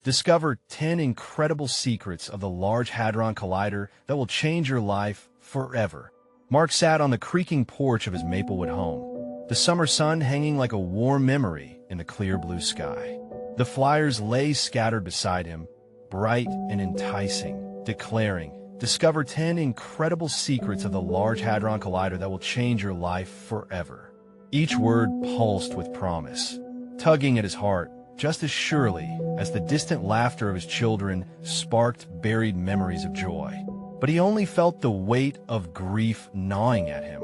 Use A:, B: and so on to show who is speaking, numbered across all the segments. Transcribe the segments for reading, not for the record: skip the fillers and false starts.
A: Discover 10 incredible secrets of the Large Hadron Collider that will change your life forever. Mark sat on the creaking porch of his Maplewood home, the summer sun hanging like a warm memory in the clear blue sky. The flyers lay scattered beside him, bright and enticing, declaring, "Discover 10 incredible secrets of the Large Hadron Collider that will change your life forever." Each word pulsed with promise, tugging at his heart just as surely as the distant laughter of his children sparked buried memories of joy. But he only felt the weight of grief gnawing at him,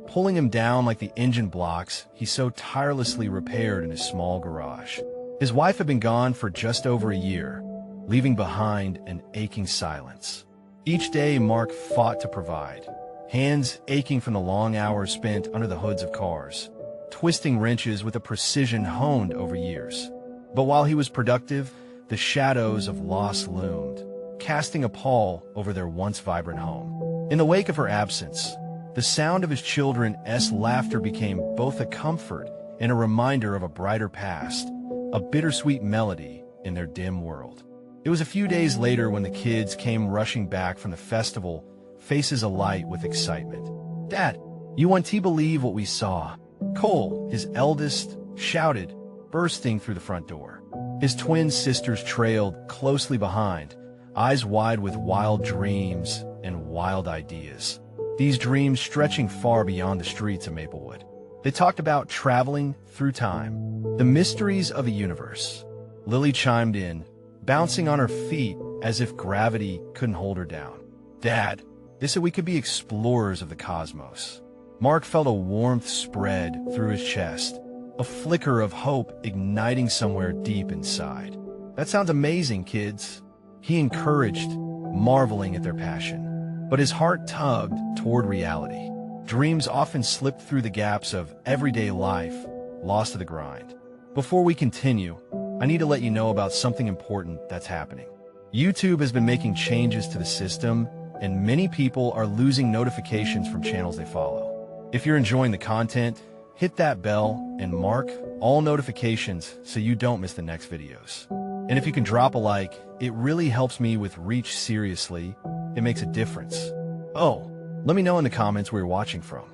A: pulling him down like the engine blocks he so tirelessly repaired in his small garage. His wife had been gone for just over a year, leaving behind an aching silence. Each day Mark fought to provide, hands aching from the long hours spent under the hoods of cars, twisting wrenches with a precision honed over years. But while he was productive, the shadows of loss loomed, casting a pall over their once vibrant home. In the wake of her absence, the sound of his children's laughter became both a comfort and a reminder of a brighter past, a bittersweet melody in their dim world. It was a few days later when the kids came rushing back from the festival, faces alight with excitement. "Dad, you won't believe what we saw," Cole, his eldest, shouted, bursting through the front door. His twin sisters trailed closely behind, eyes wide with wild dreams and wild ideas. These dreams stretching far beyond the streets of Maplewood. They talked about traveling through time, the mysteries of the universe. Lily chimed in, bouncing on her feet as if gravity couldn't hold her down. "Dad, they said we could be explorers of the cosmos." Mark felt a warmth spread through his chest, a flicker of hope igniting somewhere deep inside. "That sounds amazing, kids," he encouraged, marveling at their passion. But his heart tugged toward reality. Dreams often slipped through the gaps of everyday life, lost to the grind. Before we continue, I need to let you know about something important that's happening. YouTube has been making changes to the system, and many people are losing notifications from channels they follow. If you're enjoying the content, hit that bell and mark all notifications so you don't miss the next videos. And if you can drop a like, it really helps me with reach. Seriously, it makes a difference. Oh, let me know in the comments where you're watching from.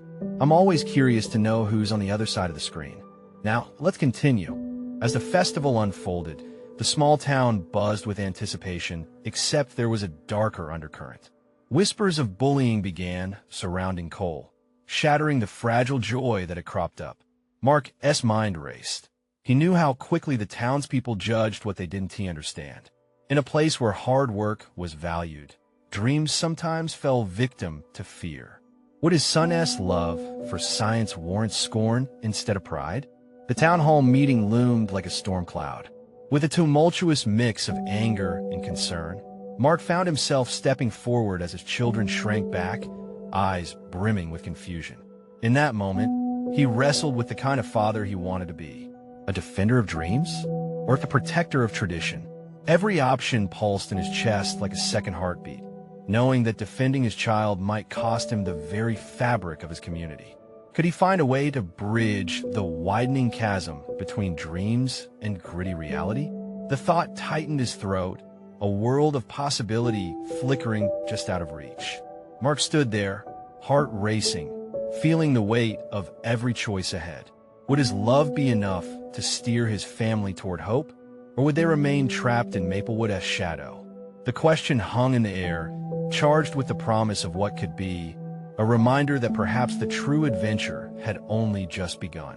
A: I'm always curious to know who's on the other side of the screen. Now, let's continue. As the festival unfolded, the small town buzzed with anticipation, except there was a darker undercurrent. Whispers of bullying began surrounding Cole, shattering the fragile joy that had cropped up. Mark's mind raced. He knew how quickly the townspeople judged what they didn't understand. In a place where hard work was valued, dreams sometimes fell victim to fear. Would his son's love for science warrant scorn instead of pride? The town hall meeting loomed like a storm cloud. With a tumultuous mix of anger and concern, Mark found himself stepping forward as his children shrank back, eyes brimming with confusion. In that moment, he wrestled with the kind of father he wanted to be. A defender of dreams? Or the protector of tradition? Every option pulsed in his chest like a second heartbeat, knowing that defending his child might cost him the very fabric of his community. Could he find a way to bridge the widening chasm between dreams and gritty reality? The thought tightened his throat, a world of possibility flickering just out of reach. Mark stood there, heart racing, feeling the weight of every choice ahead. Would his love be enough to steer his family toward hope, or would they remain trapped in Maplewood's shadow? The question hung in the air, charged with the promise of what could be, a reminder that perhaps the true adventure had only just begun.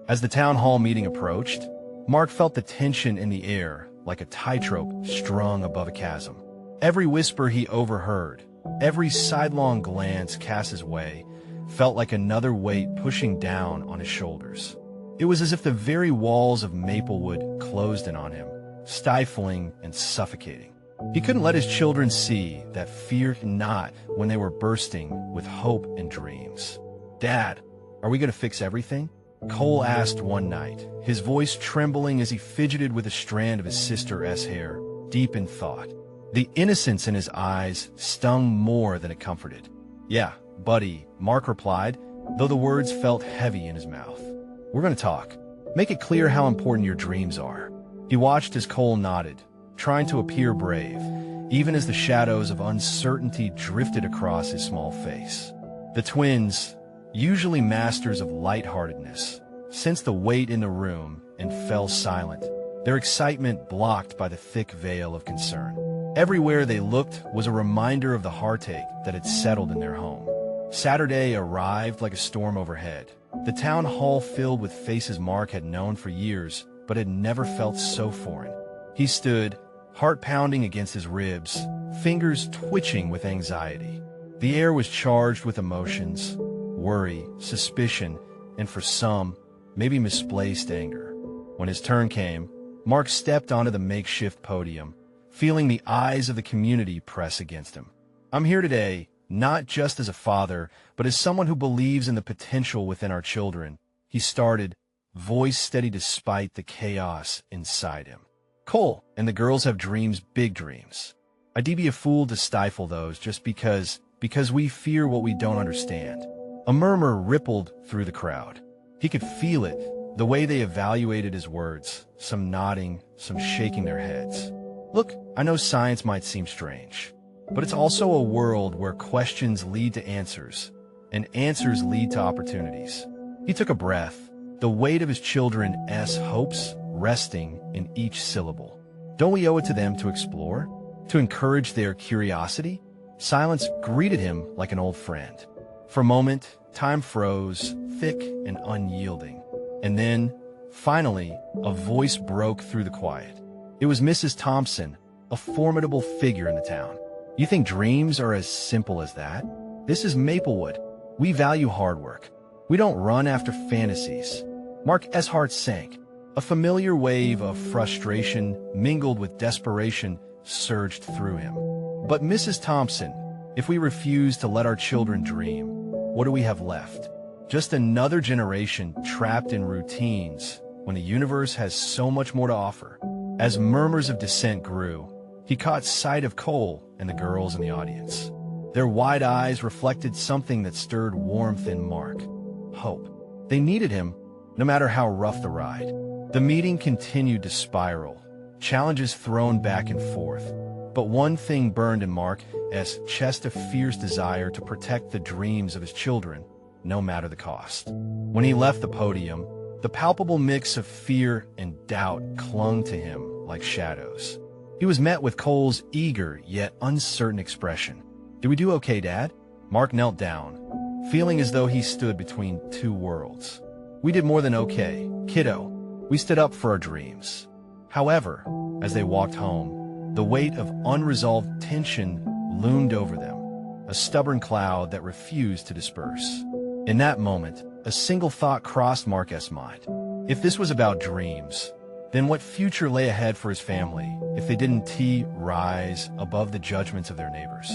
A: As the town hall meeting approached, Mark felt the tension in the air like a tightrope strung above a chasm. Every whisper he overheard, every sidelong glance cast his way, felt like another weight pushing down on his shoulders. It was as if the very walls of Maplewood closed in on him, stifling and suffocating. He couldn't let his children see that fear not when they were bursting with hope and dreams. "Dad, are we going to fix everything?" Cole asked one night, his voice trembling as he fidgeted with a strand of his sister's hair, deep in thought. The innocence in his eyes stung more than it comforted. "Yeah, buddy," Mark replied, though the words felt heavy in his mouth. "We're going to talk. Make it clear how important your dreams are." He watched as Cole nodded, trying to appear brave, even as the shadows of uncertainty drifted across his small face. The twins, usually masters of lightheartedness, sensed the weight in the room and fell silent, their excitement blocked by the thick veil of concern. Everywhere they looked was a reminder of the heartache that had settled in their home. Saturday arrived like a storm overhead. The town hall filled with faces Mark had known for years, but had never felt so foreign. He stood, heart pounding against his ribs, fingers twitching with anxiety. The air was charged with emotions, worry, suspicion, and for some, maybe misplaced anger. When his turn came, Mark stepped onto the makeshift podium, feeling the eyes of the community press against him. I'm here today, not just as a father, but as someone who believes in the potential within our children, he started, voice steady despite the chaos inside him. Cole and the girls have dreams, big dreams. I'd be a fool to stifle those just because we fear what we don't understand. A murmur rippled through the crowd. He could feel it, the way they evaluated his words, some nodding, some shaking their heads. Look, I know science might seem strange, but it's also a world where questions lead to answers, and answers lead to opportunities. He took a breath, the weight of his children's hopes resting in each syllable. Don't we owe it to them to explore, to encourage their curiosity? Silence greeted him like an old friend. For a moment, time froze, thick and unyielding. And then, finally, a voice broke through the quiet. It was Mrs. Thompson, a formidable figure in the town. You think dreams are as simple as that? This is Maplewood. We value hard work. We don't run after fantasies. Mark's heart sank. A familiar wave of frustration mingled with desperation surged through him. But Mrs. Thompson, if we refuse to let our children dream, what do we have left? Just another generation trapped in routines when the universe has so much more to offer. As murmurs of dissent grew, he caught sight of Cole and the girls in the audience. Their wide eyes reflected something that stirred warmth in Mark. Hope. They needed him, no matter how rough the ride. The meeting continued to spiral, challenges thrown back and forth. But one thing burned in Mark's chest, a fierce desire to protect the dreams of his children, no matter the cost. When he left the podium, the palpable mix of fear and doubt clung to him like shadows. He was met with Cole's eager yet uncertain expression. "Did we do okay, Dad?" Mark knelt down, feeling as though he stood between two worlds. "We did more than okay, kiddo. We stood up for our dreams." However, as they walked home, the weight of unresolved tension loomed over them, a stubborn cloud that refused to disperse. In that moment, a single thought crossed Mark's mind. If this was about dreams, then what future lay ahead for his family if they didn't rise above the judgments of their neighbors?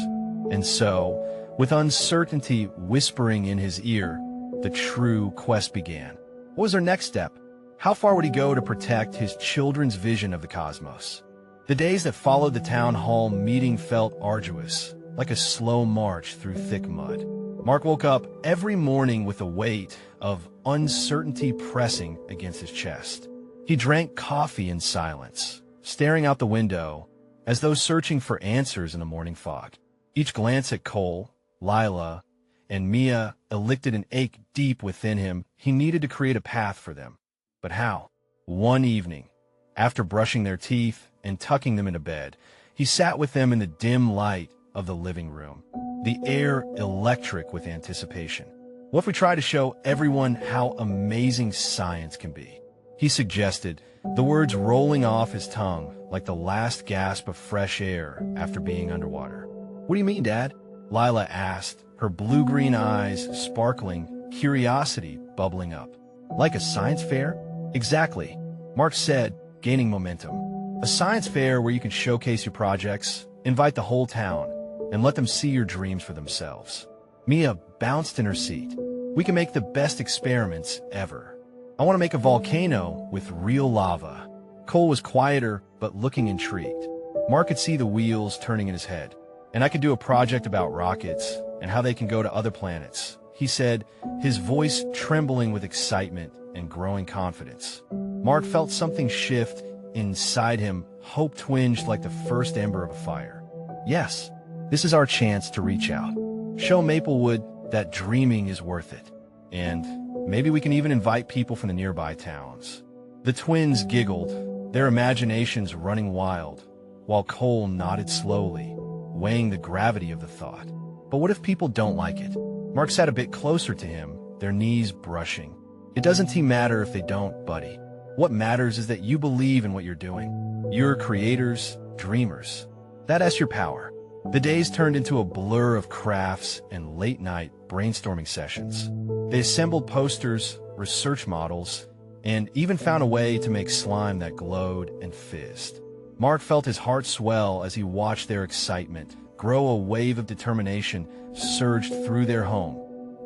A: And so, with uncertainty whispering in his ear, the true quest began. What was their next step? How far would he go to protect his children's vision of the cosmos? The days that followed the town hall meeting felt arduous, like a slow march through thick mud. Mark woke up every morning with the weight of uncertainty pressing against his chest. He drank coffee in silence, staring out the window, as though searching for answers in the morning fog. Each glance at Cole, Lila, and Mia elicited an ache deep within him. He needed to create a path for them. But how? One evening, after brushing their teeth and tucking them into bed, he sat with them in the dim light of the living room, the air electric with anticipation. What if we try to show everyone how amazing science can be? He suggested, the words rolling off his tongue like the last gasp of fresh air after being underwater. "What do you mean, Dad?" Lila asked, her blue-green eyes sparkling, curiosity bubbling up. "Like a science fair?" "Exactly," Mark said, gaining momentum. "A science fair where you can showcase your projects, invite the whole town, and let them see your dreams for themselves." Mia bounced in her seat. "We can make the best experiments ever. I want to make a volcano with real lava." Cole was quieter, but looking intrigued. Mark could see the wheels turning in his head. "And I could do a project about rockets and how they can go to other planets," he said, his voice trembling with excitement and growing confidence. Mark felt something shift inside him, hope twinged like the first ember of a fire. Yes, this is our chance to reach out. Show Maplewood that dreaming is worth it. And maybe we can even invite people from the nearby towns. The twins giggled, their imaginations running wild, while Cole nodded slowly, weighing the gravity of the thought. But what if people don't like it? Mark sat a bit closer to him, their knees brushing. It doesn't matter if they don't, buddy. What matters is that you believe in what you're doing. You're creators, dreamers. That's your power. The days turned into a blur of crafts and late-night brainstorming sessions. They assembled posters, research models, and even found a way to make slime that glowed and fizzed. Mark felt his heart swell as he watched their excitement grow. A wave of determination surged through their home,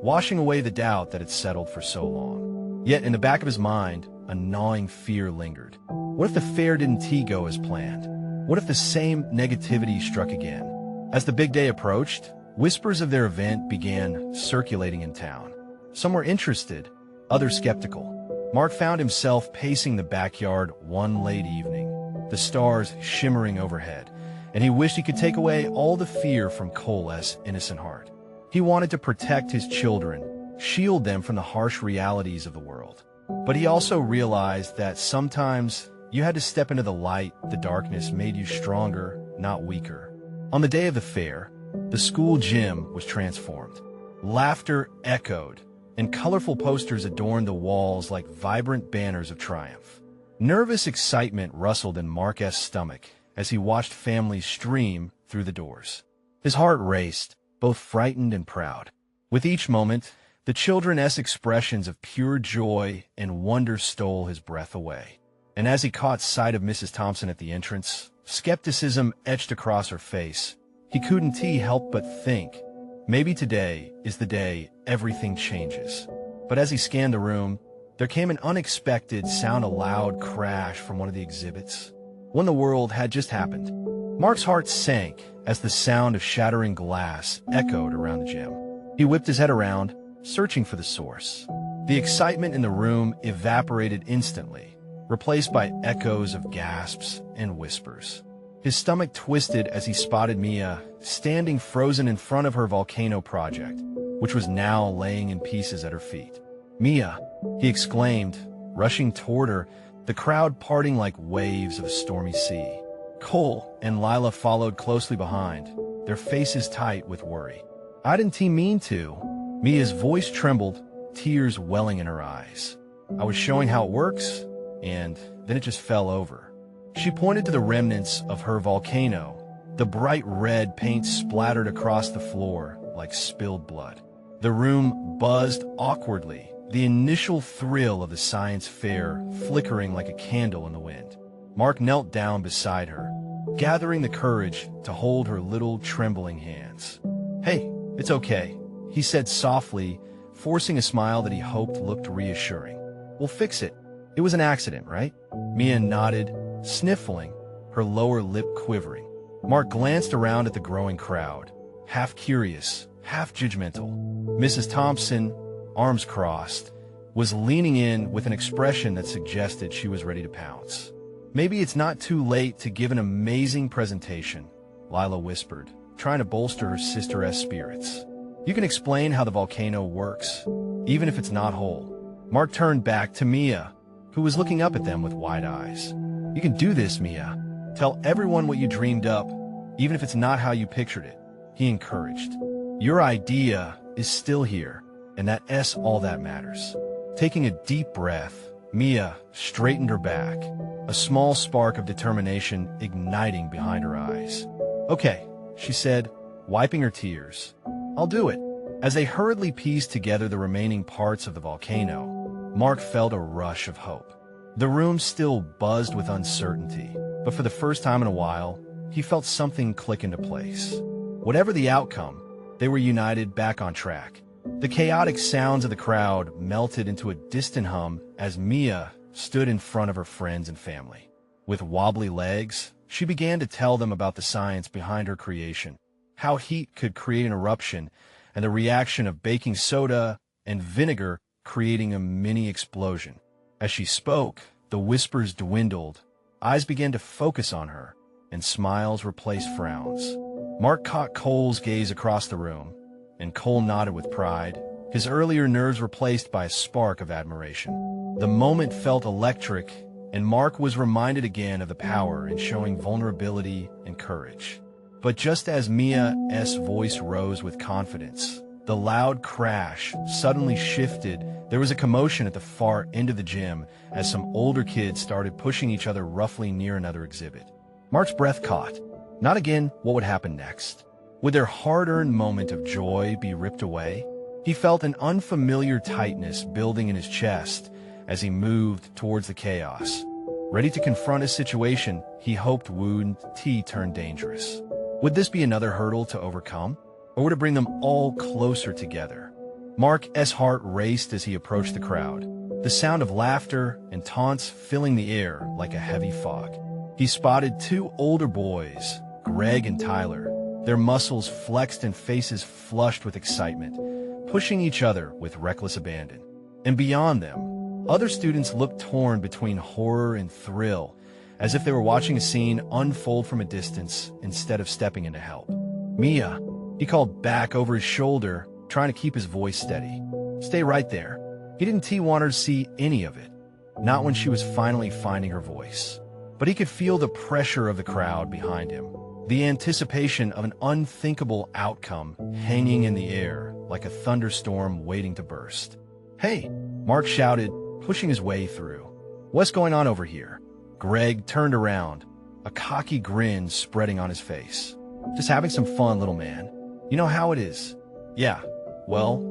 A: washing away the doubt that had settled for so long. Yet in the back of his mind, a gnawing fear lingered. What if the fair didn't go as planned? What if the same negativity struck again? As the big day approached, whispers of their event began circulating in town. Some were interested, others skeptical. Mark found himself pacing the backyard one late evening, the stars shimmering overhead, and he wished he could take away all the fear from Cole's innocent heart. He wanted to protect his children, shield them from the harsh realities of the world. But he also realized that sometimes you had to step into the light. The darkness made you stronger, not weaker. On the day of the fair, the school gym was transformed. Laughter echoed, and colorful posters adorned the walls like vibrant banners of triumph. Nervous excitement rustled in Mark's stomach as he watched families stream through the doors. His heart raced, both frightened and proud. With each moment, the children's expressions of pure joy and wonder stole his breath away. And as he caught sight of Mrs. Thompson at the entrance, skepticism etched across her face. He couldn't help but think, maybe today is the day everything changes. But as he scanned the room, there came an unexpected sound, a loud crash from one of the exhibits. When the world had just happened. Mark's heart sank as the sound of shattering glass echoed around the gym. He whipped his head around, searching for the source. The excitement in the room evaporated instantly, replaced by echoes of gasps and whispers. His stomach twisted as he spotted Mia standing frozen in front of her volcano project, which was now laying in pieces at her feet. "Mia," he exclaimed, rushing toward her, the crowd parting like waves of a stormy sea. Cole and Lila followed closely behind, their faces tight with worry. "I didn't mean to." Mia's voice trembled, tears welling in her eyes. "I was showing how it works, and then it just fell over." She pointed to the remnants of her volcano. The bright red paint splattered across the floor like spilled blood. The room buzzed awkwardly, the initial thrill of the science fair flickering like a candle in the wind. Mark knelt down beside her, gathering the courage to hold her little trembling hands. "Hey, it's okay," he said softly, forcing a smile that he hoped looked reassuring. "We'll fix it. It was an accident, right?" Mia nodded, sniffling, her lower lip quivering. Mark glanced around at the growing crowd, half curious, half judgmental. Mrs. Thompson, arms crossed, was leaning in with an expression that suggested she was ready to pounce. "Maybe it's not too late to give an amazing presentation," Lila whispered, trying to bolster her sister's spirits. "You can explain how the volcano works, even if it's not whole." Mark turned back to Mia, who was looking up at them with wide eyes. "You can do this, Mia. Tell everyone what you dreamed up, even if it's not how you pictured it," he encouraged. "Your idea is still here, and that's all that matters." Taking a deep breath, Mia straightened her back, a small spark of determination igniting behind her eyes. "Okay," she said, wiping her tears. "I'll do it." As they hurriedly pieced together the remaining parts of the volcano, Mark felt a rush of hope. The room still buzzed with uncertainty, but for the first time in a while, he felt something click into place. Whatever the outcome, they were united back on track. The chaotic sounds of the crowd melted into a distant hum as Mia stood in front of her friends and family. With wobbly legs, she began to tell them about the science behind her creation, how heat could create an eruption, and the reaction of baking soda and vinegar creating a mini explosion. As she spoke, the whispers dwindled, Eyes began to focus on her, and smiles replaced frowns. Mark caught Cole's gaze across the room, and Cole nodded with pride, his earlier nerves replaced by a spark of admiration. The moment felt electric, and Mark was reminded again of the power in showing vulnerability and courage. But just as Mia's voice rose with confidence, the loud crash suddenly shifted. There was a commotion at the far end of the gym as some older kids started pushing each other roughly near another exhibit. Mark's breath caught. Not again what would happen next. Would their hard-earned moment of joy be ripped away? He felt an unfamiliar tightness building in his chest as he moved towards the chaos. Ready to confront a situation he hoped wouldn't turn dangerous. Would this be another hurdle to overcome? Or would it bring them all closer together? Mark's heart raced as he approached the crowd, the sound of laughter and taunts filling the air like a heavy fog. He spotted two older boys, Greg and Tyler, their muscles flexed and faces flushed with excitement, pushing each other with reckless abandon. And beyond them, other students looked torn between horror and thrill, as if they were watching a scene unfold from a distance instead of stepping in to help. "Mia," he called back over his shoulder, trying to keep his voice steady. "Stay right there." He didn't want her to see any of it, not when she was finally finding her voice. But he could feel the pressure of the crowd behind him, the anticipation of an unthinkable outcome hanging in the air like a thunderstorm waiting to burst. "Hey," Mark shouted, pushing his way through. "What's going on over here?" Greg turned around, a cocky grin spreading on his face. "Just having some fun, little man. You know how it is." "Yeah, well,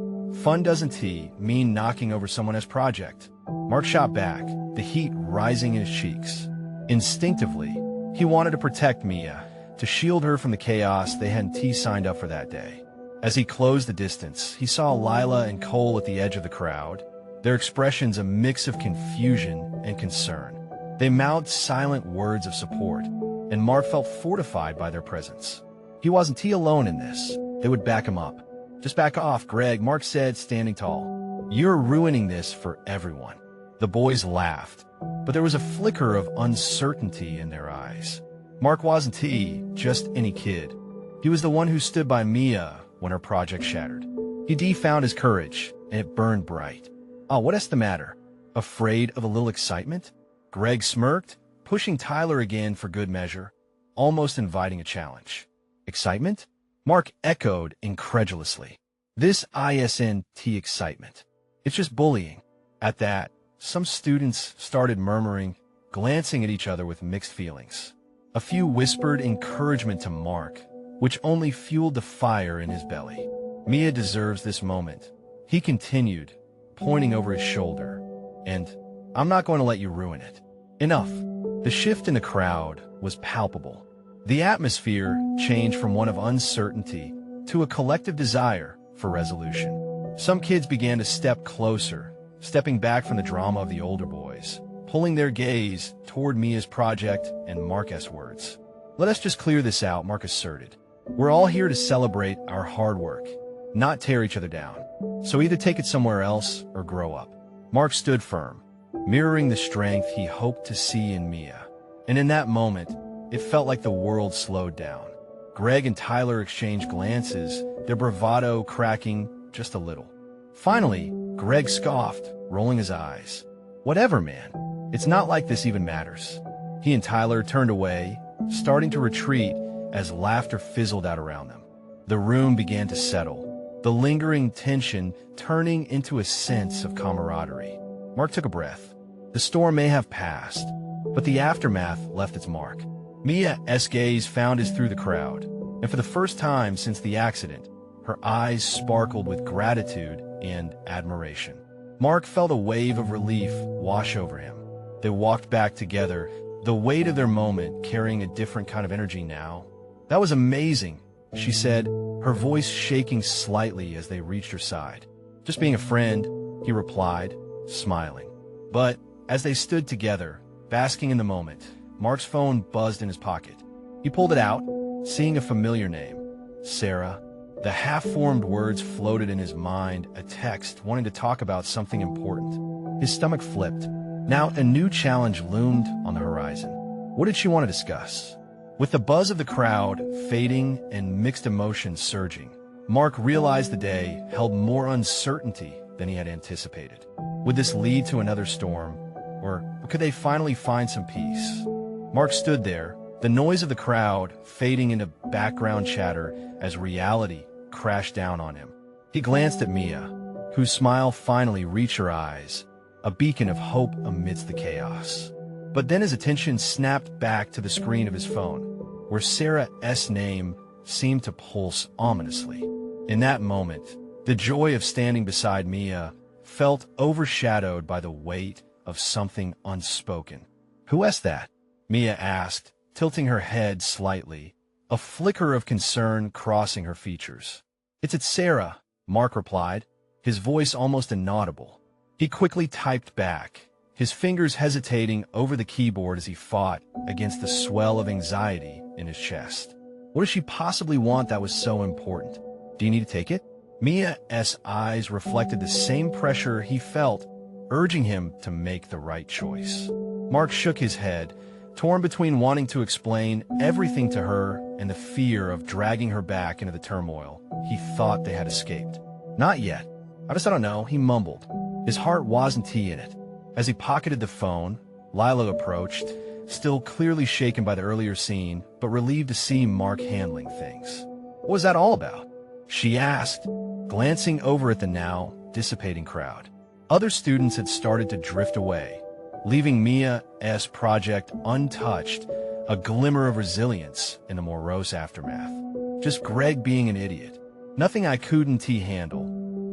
A: fun doesn't mean knocking over someone else's project." Mark shot back, the heat rising in his cheeks. Instinctively, he wanted to protect Mia, to shield her from the chaos they hadn't signed up for that day. As he closed the distance, he saw Lila and Cole at the edge of the crowd, their expressions a mix of confusion and concern. They mouthed silent words of support, and Mark felt fortified by their presence. He wasn't alone in this. They would back him up. "Just back off, Greg," Mark said, standing tall. "You're ruining this for everyone." The boys laughed, but there was a flicker of uncertainty in their eyes. Mark wasn't just any kid. He was the one who stood by Mia when her project shattered. He found his courage, and it burned bright. "Oh, what's the matter? Afraid of a little excitement?" Greg smirked, pushing Tyler again for good measure, almost inviting a challenge. "Excitement?" Mark echoed incredulously. "This isn't excitement. It's just bullying." At that, some students started murmuring, glancing at each other with mixed feelings. A few whispered encouragement to Mark, which only fueled the fire in his belly. "Mia deserves this moment," he continued, pointing over his shoulder, "and I'm not going to let you ruin it." Enough. The shift in the crowd was palpable. The atmosphere changed from one of uncertainty to a collective desire for resolution. Some kids began to step closer, stepping back from the drama of the older boys, pulling their gaze toward Mia's project and Mark's words. "Let us just clear this out," Mark asserted. "We're all here to celebrate our hard work, not tear each other down. So either take it somewhere else or grow up." Mark stood firm, mirroring the strength he hoped to see in Mia. And in that moment, it felt like the world slowed down. Greg and Tyler exchanged glances, their bravado cracking just a little. Finally, Greg scoffed, rolling his eyes. "Whatever, man. It's not like this even matters." He and Tyler turned away, starting to retreat as laughter fizzled out around them. The room began to settle, the lingering tension turning into a sense of camaraderie. Mark took a breath. The storm may have passed, but the aftermath left its mark. Mia's gaze found his through the crowd, and for the first time since the accident, her eyes sparkled with gratitude and admiration. Mark felt a wave of relief wash over him. They walked back together, the weight of their moment carrying a different kind of energy now. "That was amazing," she said, her voice shaking slightly as they reached her side. "Just being a friend," he replied, smiling. But as they stood together, basking in the moment, Mark's phone buzzed in his pocket. He pulled it out, seeing a familiar name, Sarah. The half-formed words floated in his mind, a text wanting to talk about something important. His stomach flipped. Now a new challenge loomed on the horizon. What did she want to discuss? With the buzz of the crowd fading and mixed emotions surging, Mark realized the day held more uncertainty than he had anticipated. Would this lead to another storm, or could they finally find some peace? Mark stood there, the noise of the crowd fading into background chatter as reality crashed down on him. He glanced at Mia, whose smile finally reached her eyes, a beacon of hope amidst the chaos. But then his attention snapped back to the screen of his phone, where Sarah's name seemed to pulse ominously. In that moment, the joy of standing beside Mia felt overshadowed by the weight of something unspoken. "Who is that?" Mia asked, tilting her head slightly, a flicker of concern crossing her features. It's Sarah," Mark replied, his voice almost inaudible. He quickly typed back, his fingers hesitating over the keyboard as he fought against the swell of anxiety in his chest. What does she possibly want that was so important? Do you need to take it? Mia's eyes reflected the same pressure he felt, urging him to make the right choice. Mark shook his head, torn between wanting to explain everything to her and the fear of dragging her back into the turmoil he thought they had escaped. "Not yet. I don't know," he mumbled. His heart wasn't in it. As he pocketed the phone, Lila approached, still clearly shaken by the earlier scene, but relieved to see Mark handling things. "What was that all about?" she asked, glancing over at the now dissipating crowd. Other students had started to drift away, leaving Mia's project untouched, a glimmer of resilience in the morose aftermath. "Just Greg being an idiot. Nothing I couldn't handle,"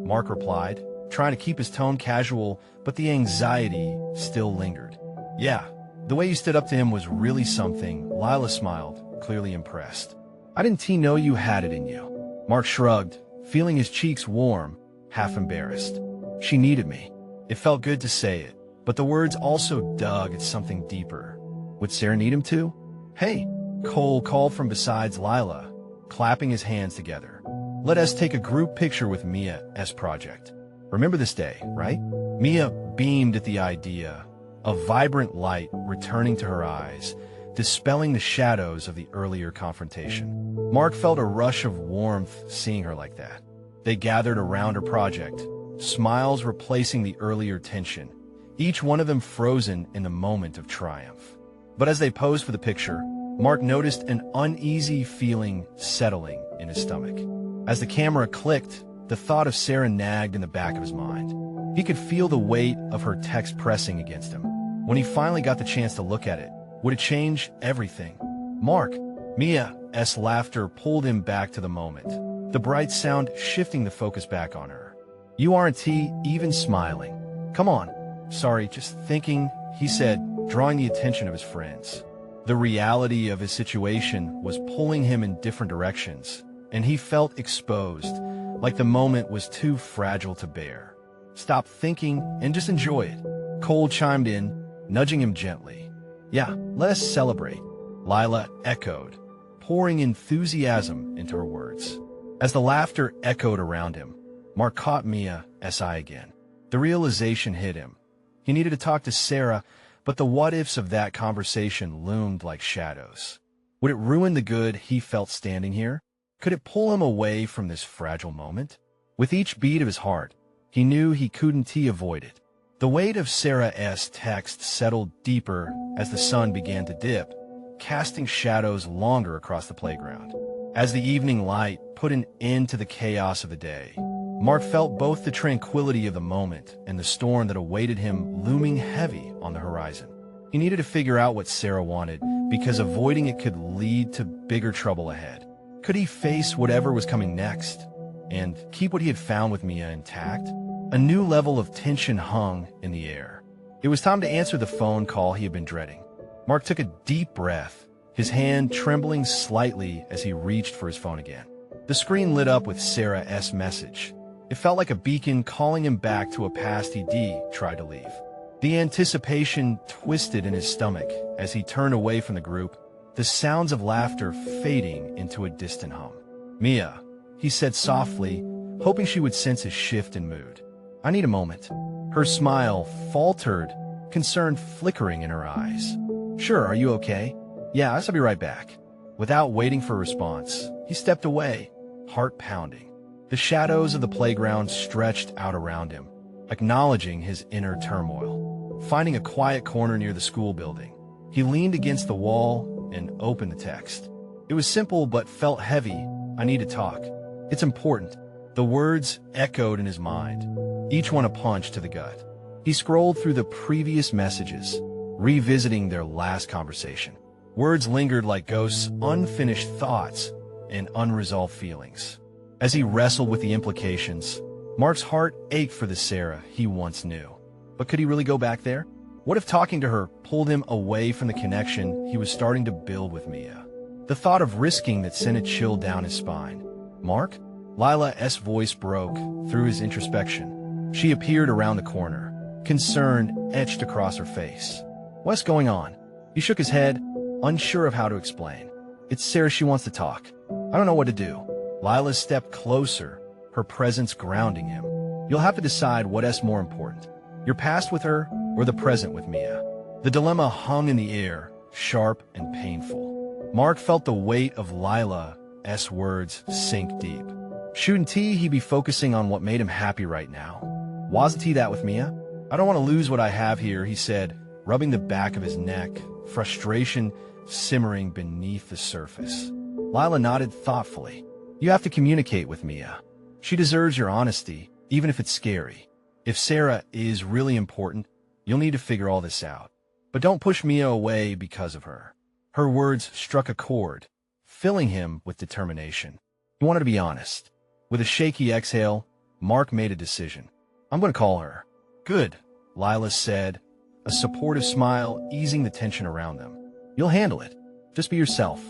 A: Mark replied, trying to keep his tone casual, but the anxiety still lingered. "Yeah, the way you stood up to him was really something," Lila smiled, clearly impressed. "I didn't know you had it in you." Mark shrugged, feeling his cheeks warm, half embarrassed. "She needed me." It felt good to say it, but the words also dug at something deeper. Would Sarah need him too? "Hey," Cole called from beside Lila, clapping his hands together. "Let us take a group picture with Mia's project. Remember this day, right?" Mia beamed at the idea, a vibrant light returning to her eyes, dispelling the shadows of the earlier confrontation. Mark felt a rush of warmth seeing her like that. They gathered around her project, smiles replacing the earlier tension, each one of them frozen in the moment of triumph. But as they posed for the picture, Mark noticed an uneasy feeling settling in his stomach. As the camera clicked, the thought of Sarah nagged in the back of his mind. He could feel the weight of her text pressing against him. When he finally got the chance to look at it, would it change everything? "Mark," Mia's laughter pulled him back to the moment, the bright sound shifting the focus back on her. "You aren't even smiling. Come on." "Sorry, just thinking," he said, drawing the attention of his friends. The reality of his situation was pulling him in different directions, and he felt exposed, like the moment was too fragile to bear. "Stop thinking and just enjoy it," Cole chimed in, nudging him gently. "Yeah, let us celebrate," Lila echoed, pouring enthusiasm into her words. As the laughter echoed around him, Mark caught Mia's eye again. The realization hit him. He needed to talk to Sarah, but the what-ifs of that conversation loomed like shadows. Would it ruin the good he felt standing here? Could it pull him away from this fragile moment? With each beat of his heart, he knew he couldn't avoid it. The weight of Sarah's text settled deeper as the sun began to dip, casting shadows longer across the playground. As the evening light put an end to the chaos of the day, Mark felt both the tranquility of the moment and the storm that awaited him looming heavy on the horizon. He needed to figure out what Sarah wanted, because avoiding it could lead to bigger trouble ahead. Could he face whatever was coming next and keep what he had found with Mia intact? A new level of tension hung in the air. It was time to answer the phone call he had been dreading. Mark took a deep breath, his hand trembling slightly as he reached for his phone again. The screen lit up with Sarah's message. It felt like a beacon calling him back to a past he'd tried to leave. The anticipation twisted in his stomach as he turned away from the group, the sounds of laughter fading into a distant hum. "Mia," he said softly, hoping she would sense his shift in mood. "I need a moment." Her smile faltered, concern flickering in her eyes. Sure, are you okay? Yeah, I'll be right back. Without waiting for a response, he stepped away, heart pounding. The shadows of the playground stretched out around him, acknowledging his inner turmoil. Finding a quiet corner near the school building, he leaned against the wall and opened the text. It was simple but felt heavy. I need to talk. It's important. The words echoed in his mind, each one a punch to the gut. He scrolled through the previous messages, revisiting their last conversation. Words lingered like ghosts, unfinished thoughts, and unresolved feelings. As he wrestled with the implications, Mark's heart ached for the Sarah he once knew. But could he really go back there? What if talking to her pulled him away from the connection he was starting to build with Mia? The thought of risking that sent a chill down his spine. Mark? Lila's voice broke through his introspection. She appeared around the corner, concern etched across her face. What's going on? He shook his head, unsure of how to explain. It's Sarah, she wants to talk. I don't know what to do. Lila stepped closer, her presence grounding him. You'll have to decide what's more important, your past with her or the present with Mia. The dilemma hung in the air, sharp and painful. Mark felt the weight of Lila's words sink deep. Shouldn't he be focusing on what made him happy right now? Wasn't he that with Mia? I don't want to lose what I have here, he said, rubbing the back of his neck, frustration simmering beneath the surface. Lila nodded thoughtfully. You have to communicate with Mia. She deserves your honesty, even if it's scary. If Sarah is really important, you'll need to figure all this out. But don't push Mia away because of her. Her words struck a chord, filling him with determination. He wanted to be honest. With a shaky exhale, Mark made a decision. I'm going to call her. Good, Lila said, a supportive smile easing the tension around them. You'll handle it. Just be yourself.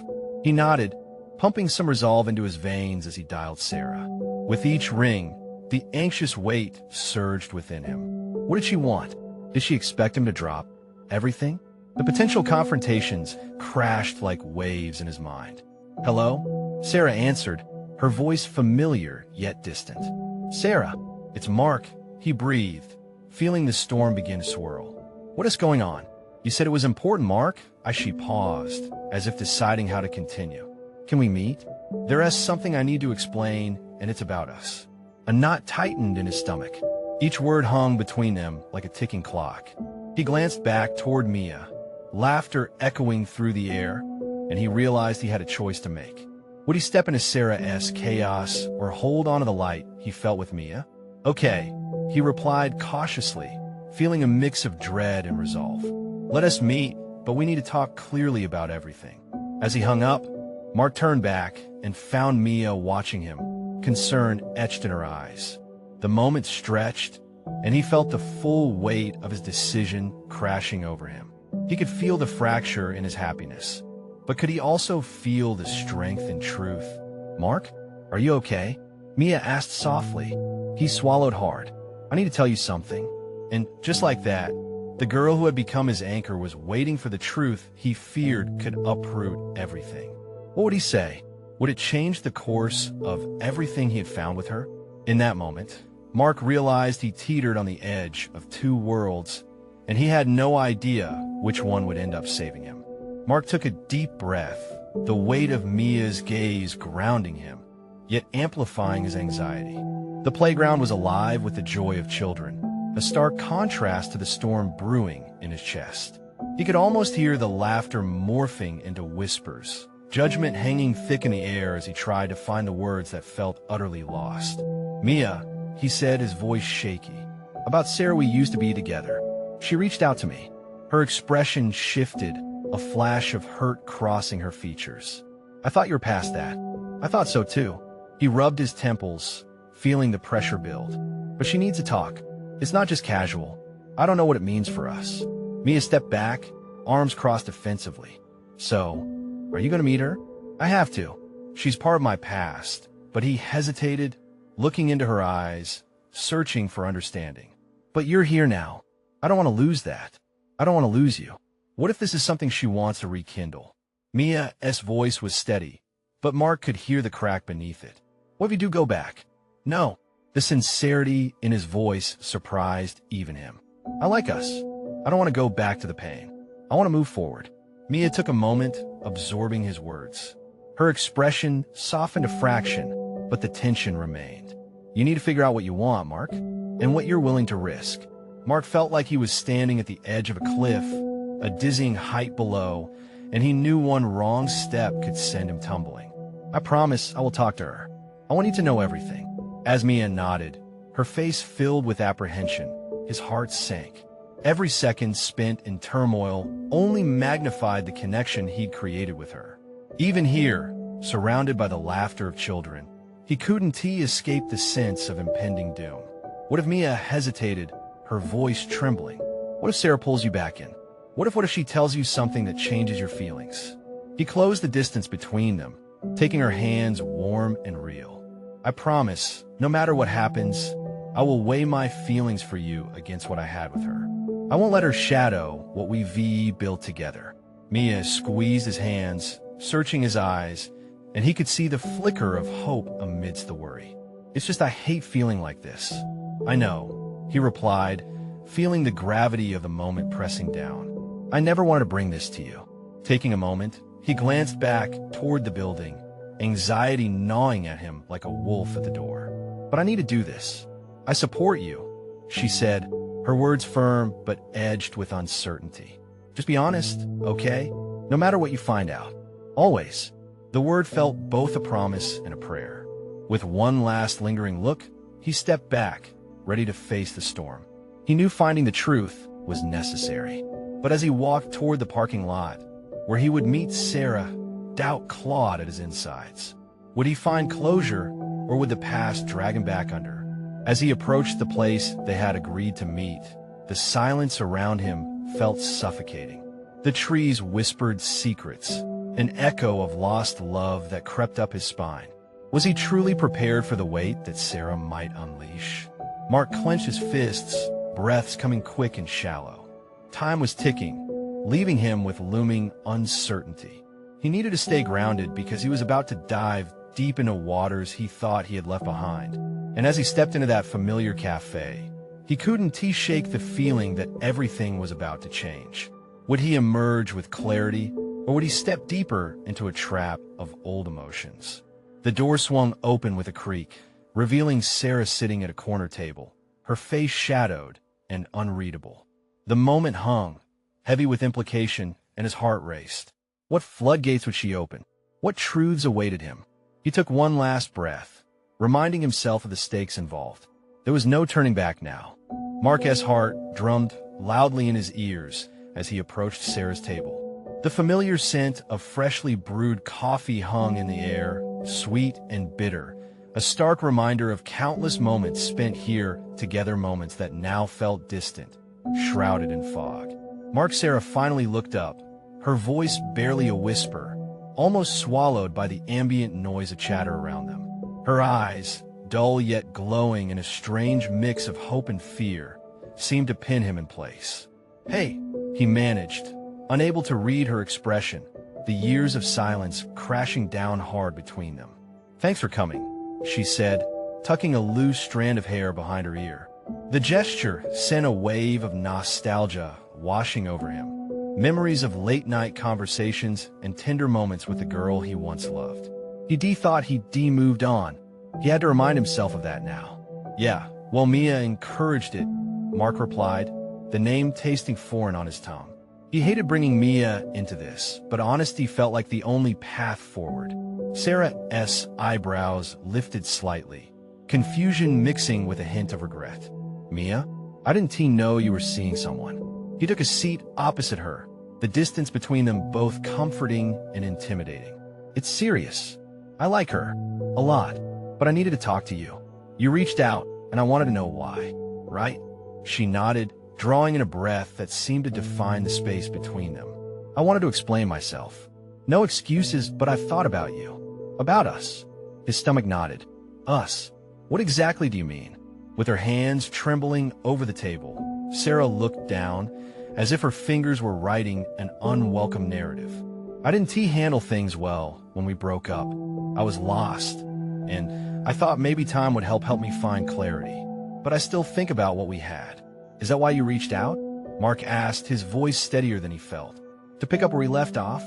A: He nodded, pumping some resolve into his veins as he dialed Sarah. With each ring, the anxious weight surged within him. What did she want? Did she expect him to drop everything? The potential confrontations crashed like waves in his mind. Hello? Sarah answered, her voice familiar yet distant. Sarah, it's Mark, he breathed, feeling the storm begin to swirl. What is going on? You said it was important, Mark? She paused, as if deciding how to continue. Can we meet? There is something I need to explain, and it's about us. A knot tightened in his stomach. Each word hung between them like a ticking clock. He glanced back toward Mia, laughter echoing through the air, and he realized he had a choice to make. Would he step into Sarah's chaos or hold on to the light he felt with Mia? Okay, he replied cautiously, feeling a mix of dread and resolve. Let us meet, but we need to talk clearly about everything. As he hung up, Mark turned back and found Mia watching him, concern etched in her eyes. The moment stretched, and he felt the full weight of his decision crashing over him. He could feel the fracture in his happiness, but could he also feel the strength and truth? Mark, are you okay? Mia asked softly. He swallowed hard. I need to tell you something. And just like that, the girl who had become his anchor was waiting for the truth he feared could uproot everything. What would he say? Would it change the course of everything he had found with her? In that moment, Mark realized he teetered on the edge of two worlds, and he had no idea which one would end up saving him. Mark took a deep breath, the weight of Mia's gaze grounding him, yet amplifying his anxiety. The playground was alive with the joy of children, a stark contrast to the storm brewing in his chest. He could almost hear the laughter morphing into whispers, judgment hanging thick in the air as he tried to find the words that felt utterly lost. Mia, he said, his voice shaky. About Sarah, we used to be together. She reached out to me. Her expression shifted, a flash of hurt crossing her features. I thought you were past that. I thought so too. He rubbed his temples, feeling the pressure build. But she needs to talk. It's not just casual. I don't know what it means for us. Mia stepped back, arms crossed defensively. So, are you going to meet her? I have to. She's part of my past. But he hesitated, looking into her eyes, searching for understanding. But you're here now. I don't want to lose that. I don't want to lose you. What if this is something she wants to rekindle? Mia's voice was steady, but Mark could hear the crack beneath it. What if you do go back? No. The sincerity in his voice surprised even him. I like us. I don't want to go back to the pain. I want to move forward. Mia took a moment, absorbing his words. Her expression softened a fraction, but the tension remained. You need to figure out what you want, Mark, and what you're willing to risk. Mark felt like he was standing at the edge of a cliff, a dizzying height below, and he knew one wrong step could send him tumbling. I promise I will talk to her. I want you to know everything. As Mia nodded, her face filled with apprehension. His heart sank. Every second spent in turmoil only magnified the connection he'd created with her. Even here, surrounded by the laughter of children, he couldn't escape the sense of impending doom. What if Mia hesitated, her voice trembling? What if Sarah pulls you back in? What if she tells you something that changes your feelings? He closed the distance between them, taking her hands warm and real. I promise, no matter what happens, I will weigh my feelings for you against what I had with her. I won't let her shadow what we built together. Mia squeezed his hands, searching his eyes, and he could see the flicker of hope amidst the worry. It's just I hate feeling like this. I know, he replied, feeling the gravity of the moment pressing down. I never wanted to bring this to you. Taking a moment, he glanced back toward the building, anxiety gnawing at him like a wolf at the door. But I need to do this. I support you, she said, her words firm but edged with uncertainty. Just be honest, okay? No matter what you find out. Always. The word felt both a promise and a prayer. With one last lingering look, he stepped back, ready to face the storm. He knew finding the truth was necessary. But as he walked toward the parking lot, where he would meet Sarah, doubt clawed at his insides. Would he find closure, or would the past drag him back under? As he approached the place they had agreed to meet, the silence around him felt suffocating. The trees whispered secrets, an echo of lost love that crept up his spine. Was he truly prepared for the weight that Sarah might unleash? Mark clenched his fists, breaths coming quick and shallow. Time was ticking, leaving him with looming uncertainty. He needed to stay grounded because he was about to dive deep into waters he thought he had left behind. And as he stepped into that familiar cafe, he couldn't shake the feeling that everything was about to change. Would he emerge with clarity, or would he step deeper into a trap of old emotions? The door swung open with a creak, revealing Sarah sitting at a corner table, her face shadowed and unreadable. The moment hung, heavy with implication, and his heart raced. What floodgates would she open? What truths awaited him? He took one last breath, reminding himself of the stakes involved. There was no turning back now. Mark's heart drummed loudly in his ears as he approached Sarah's table. The familiar scent of freshly brewed coffee hung in the air, sweet and bitter, a stark reminder of countless moments spent here together, moments that now felt distant, shrouded in fog. Sarah finally looked up, her voice barely a whisper, almost swallowed by the ambient noise of chatter around them. Her eyes, dull yet glowing in a strange mix of hope and fear, seemed to pin him in place. Hey, he managed, unable to read her expression, the years of silence crashing down hard between them. Thanks for coming, she said, tucking a loose strand of hair behind her ear. The gesture sent a wave of nostalgia washing over him. Memories of late-night conversations and tender moments with the girl he once loved. He thought he'd moved on. He had to remind himself of that now. Yeah, well, Mia encouraged it, Mark replied, the name tasting foreign on his tongue. He hated bringing Mia into this, but honesty felt like the only path forward. Sarah's eyebrows lifted slightly, confusion mixing with a hint of regret. Mia, I didn't know you were seeing someone. He took a seat opposite her, the distance between them both comforting and intimidating. It's serious. I like her. A lot. But I needed to talk to you. You reached out, and I wanted to know why. Right? She nodded, drawing in a breath that seemed to define the space between them. I wanted to explain myself. No excuses, but I've thought about you. About us. His stomach nodded. Us. What exactly do you mean? With her hands trembling over the table, Sarah looked down, as if her fingers were writing an unwelcome narrative. I didn't handle things well when we broke up. I was lost, and I thought maybe time would help me find clarity. But I still think about what we had. Is that why you reached out? Mark asked, his voice steadier than he felt. To pick up where we left off,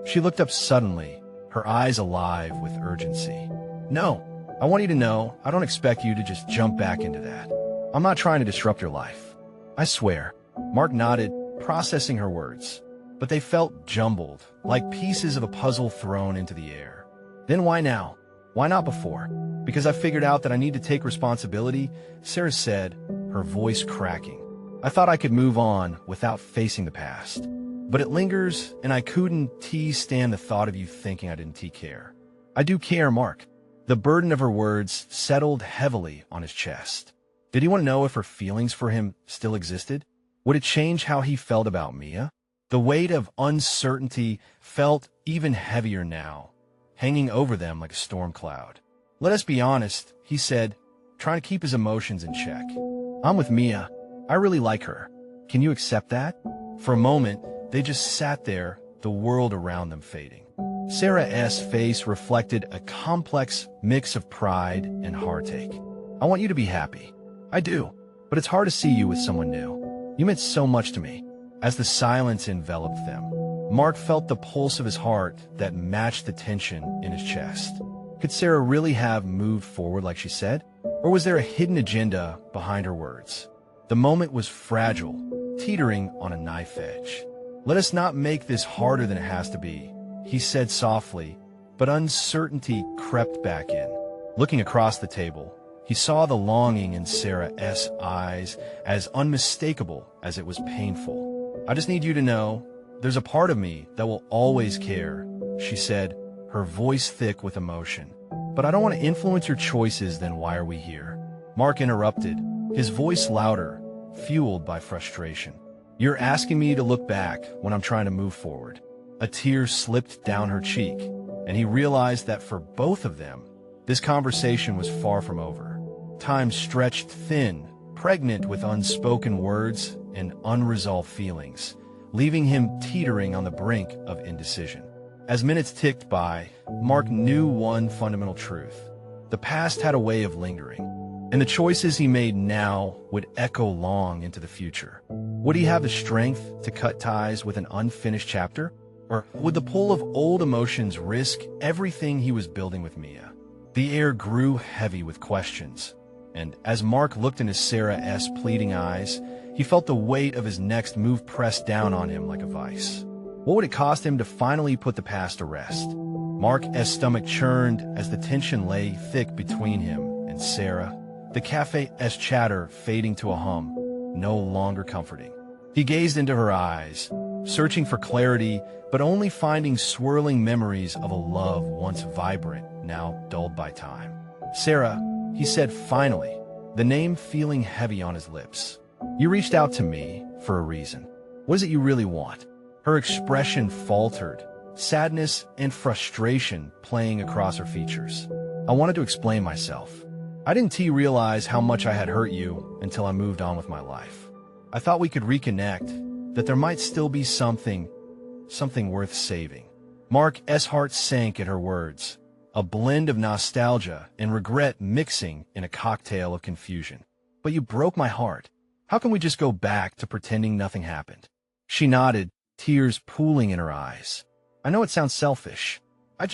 A: she looked up suddenly, her eyes alive with urgency. No, I want you to know I don't expect you to just jump back into that. I'm not trying to disrupt your life. I swear. Mark nodded, processing her words. But they felt jumbled, like pieces of a puzzle thrown into the air. Then why now? Why not before? Because I figured out that I need to take responsibility, Sarah said, her voice cracking. I thought I could move on without facing the past. But it lingers, and I couldn't stand the thought of you thinking I didn't care. I do care, Mark. The burden of her words settled heavily on his chest. Did he want to know if her feelings for him still existed? Would it change how he felt about Mia? The weight of uncertainty felt even heavier now, hanging over them like a storm cloud. Let us be honest, he said, trying to keep his emotions in check. I'm with Mia. I really like her. Can you accept that? For a moment, they just sat there, the world around them fading. Sarah's face reflected a complex mix of pride and heartache. I want you to be happy. I do, but it's hard to see you with someone new. You meant so much to me. As the silence enveloped them, Mark felt the pulse of his heart that matched the tension in his chest. Could Sarah really have moved forward like she said? Or was there a hidden agenda behind her words? The moment was fragile, teetering on a knife edge. Let us not make this harder than it has to be, he said softly, but uncertainty crept back in. Looking across the table, he saw the longing in Sarah's eyes as unmistakable as it was painful. I just need you to know, there's a part of me that will always care, she said, her voice thick with emotion. But I don't want to influence your choices, then why are we here? Mark interrupted, his voice louder, fueled by frustration. You're asking me to look back when I'm trying to move forward. A tear slipped down her cheek, and he realized that for both of them, this conversation was far from over. Time stretched thin, pregnant with unspoken words and unresolved feelings, leaving him teetering on the brink of indecision. As minutes ticked by, Mark knew one fundamental truth. The past had a way of lingering, and the choices he made now would echo long into the future. Would he have the strength to cut ties with an unfinished chapter? Or would the pull of old emotions risk everything he was building with Mia? The air grew heavy with questions, and as Mark looked into Sarah's pleading eyes, he felt the weight of his next move pressed down on him like a vice. What would it cost him to finally put the past to rest? Mark's stomach churned as the tension lay thick between him and Sarah, the cafe's chatter fading to a hum, no longer comforting. He gazed into her eyes, searching for clarity, but only finding swirling memories of a love once vibrant, now dulled by time. Sarah, he said finally, the name feeling heavy on his lips. You reached out to me for a reason. What is it you really want? Her expression faltered, sadness and frustration playing across her features. I wanted to explain myself. I didn't realize how much I had hurt you until I moved on with my life. I thought we could reconnect, that there might still be something worth saving. Mark's heart sank at her words, a blend of nostalgia and regret mixing in a cocktail of confusion. But you broke my heart. How can we just go back to pretending nothing happened? She nodded, tears pooling in her eyes. I know it sounds selfish. I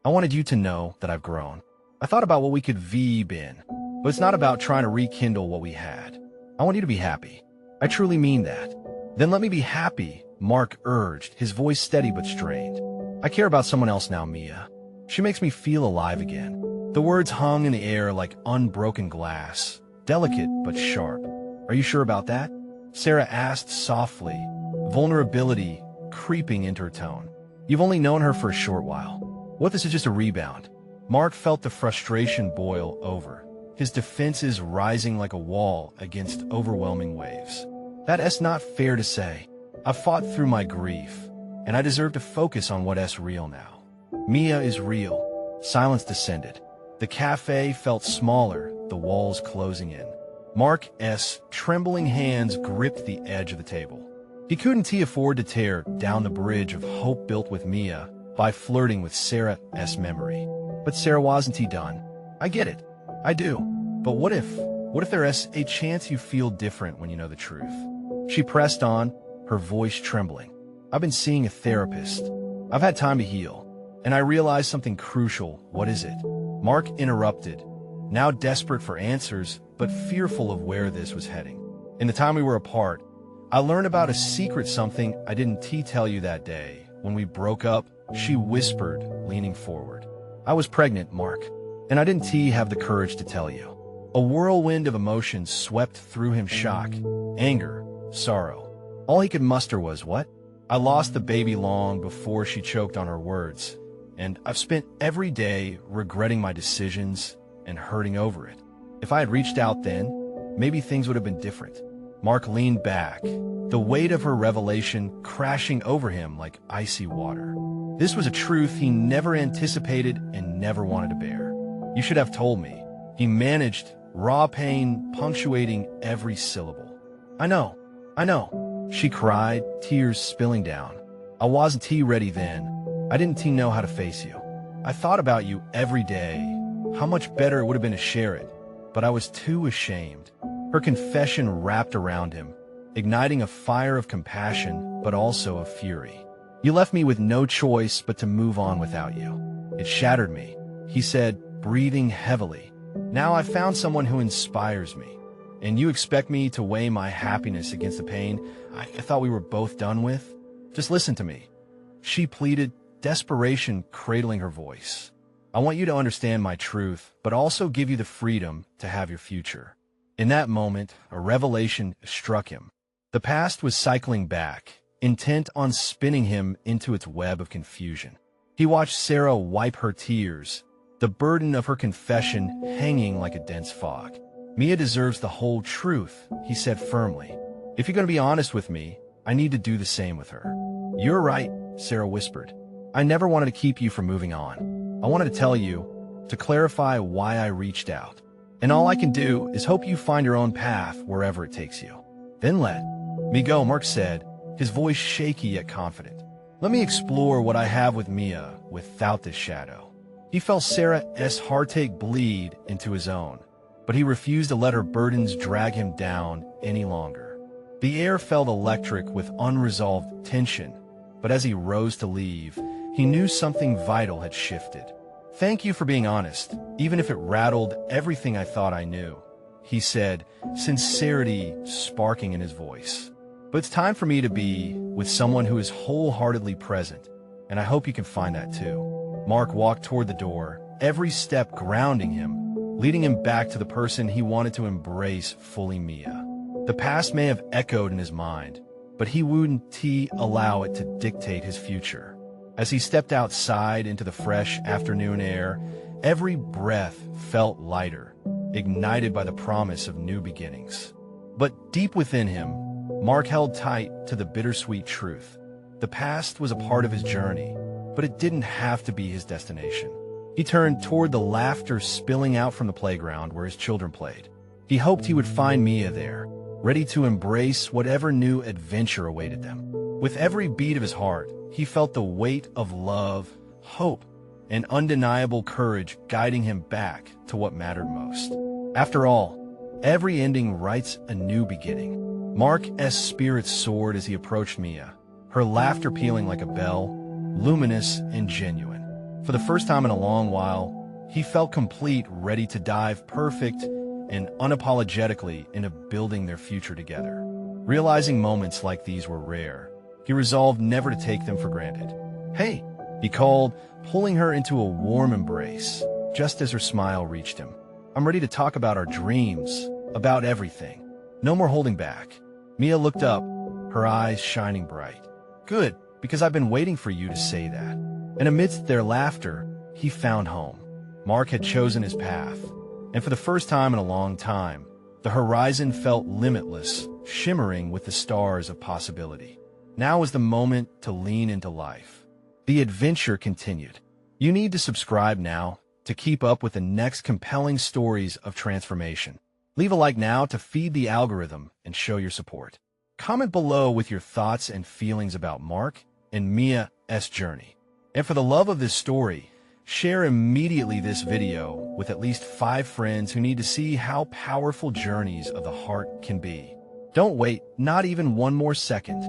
A: wanted you to know that I've grown. I thought about what we could have been, but it's not about trying to rekindle what we had. I want you to be happy. I truly mean that. Then let me be happy, Mark urged, his voice steady but strained. I care about someone else now, Mia. She makes me feel alive again. The words hung in the air like unbroken glass, delicate but sharp. Are you sure about that? Sarah asked softly, vulnerability creeping into her tone. You've only known her for a short while. What if this is just a rebound? Mark felt the frustration boil over, his defenses rising like a wall against overwhelming waves. That's not fair to say. I've fought through my grief, and I deserve to focus on what's real now. Mia is real. Silence descended. The cafe felt smaller, the walls closing in. Mark's trembling hands gripped the edge of the table. He couldn't afford to tear down the bridge of hope built with Mia by flirting with Sarah's memory. But Sarah wasn't done. I get it. I do. But what if there's a chance you feel different when you know the truth? She pressed on, her voice trembling. I've been seeing a therapist. I've had time to heal. And I realized something crucial. What is it? Mark interrupted, now desperate for answers, but fearful of where this was heading. In the time we were apart, I learned about a secret, something I didn't tell you that day. When we broke up, she whispered, leaning forward. I was pregnant, Mark, and I didn't have the courage to tell you. A whirlwind of emotions swept through him: shock, anger, sorrow. All he could muster was, what? I lost the baby long before she choked on her words, and I've spent every day regretting my decisions and hurting over it. If I had reached out then, maybe things would have been different. Mark leaned back, the weight of her revelation crashing over him like icy water. This was a truth he never anticipated and never wanted to bear. You should have told me. He managed, raw pain punctuating every syllable. I know. She cried, tears spilling down. I wasn't ready then. I didn't know how to face you. I thought about you every day, how much better it would have been to share it, but I was too ashamed. Her confession wrapped around him, igniting a fire of compassion, but also of fury. You left me with no choice but to move on without you. It shattered me, he said, breathing heavily. Now I've found someone who inspires me, and you expect me to weigh my happiness against the pain I thought we were both done with? Just listen to me, she pleaded, desperation cradling her voice. I want you to understand my truth, but also give you the freedom to have your future. In that moment, a revelation struck him. The past was cycling back, intent on spinning him into its web of confusion. He watched Sarah wipe her tears, the burden of her confession hanging like a dense fog. Mia deserves the whole truth, he said firmly. If you're going to be honest with me, I need to do the same with her. You're right, Sarah whispered. I never wanted to keep you from moving on. I wanted to tell you, to clarify why I reached out. And all I can do is hope you find your own path wherever it takes you. Then let me go, Mark said, his voice shaky yet confident. Let me explore what I have with Mia without this shadow. He felt Sarah's heartache bleed into his own, but he refused to let her burdens drag him down any longer. The air felt electric with unresolved tension, but as he rose to leave, he knew something vital had shifted. Thank you for being honest, even if it rattled everything I thought I knew, he said, sincerity sparking in his voice. But it's time for me to be with someone who is wholeheartedly present, and I hope you can find that too. Mark walked toward the door, every step grounding him, leading him back to the person he wanted to embrace fully, Mia. The past may have echoed in his mind, but he wouldn't allow it to dictate his future. As he stepped outside into the fresh afternoon air, every breath felt lighter, ignited by the promise of new beginnings. But deep within him, Mark held tight to the bittersweet truth. The past was a part of his journey, but it didn't have to be his destination. He turned toward the laughter spilling out from the playground where his children played. He hoped he would find Mia there, ready to embrace whatever new adventure awaited them. With every beat of his heart, he felt the weight of love, hope, and undeniable courage guiding him back to what mattered most. After all, every ending writes a new beginning. Mark's spirits soared as he approached Mia, her laughter pealing like a bell, luminous and genuine. For the first time in a long while, he felt complete, ready to dive perfect and unapologetically into building their future together. Realizing moments like these were rare, he resolved never to take them for granted. Hey, he called, pulling her into a warm embrace, just as her smile reached him. I'm ready to talk about our dreams, about everything. No more holding back. Mia looked up, her eyes shining bright. Good, because I've been waiting for you to say that. And amidst their laughter, he found home. Mark had chosen his path, and for the first time in a long time, the horizon felt limitless, shimmering with the stars of possibility. Now was the moment to lean into life. The adventure continued. You need to subscribe now to keep up with the next compelling stories of transformation. Leave a like now to feed the algorithm and show your support. Comment below with your thoughts and feelings about Mark and Mia's journey. And for the love of this story, share immediately this video with at least 5 friends who need to see how powerful journeys of the heart can be. Don't wait, not even one more second.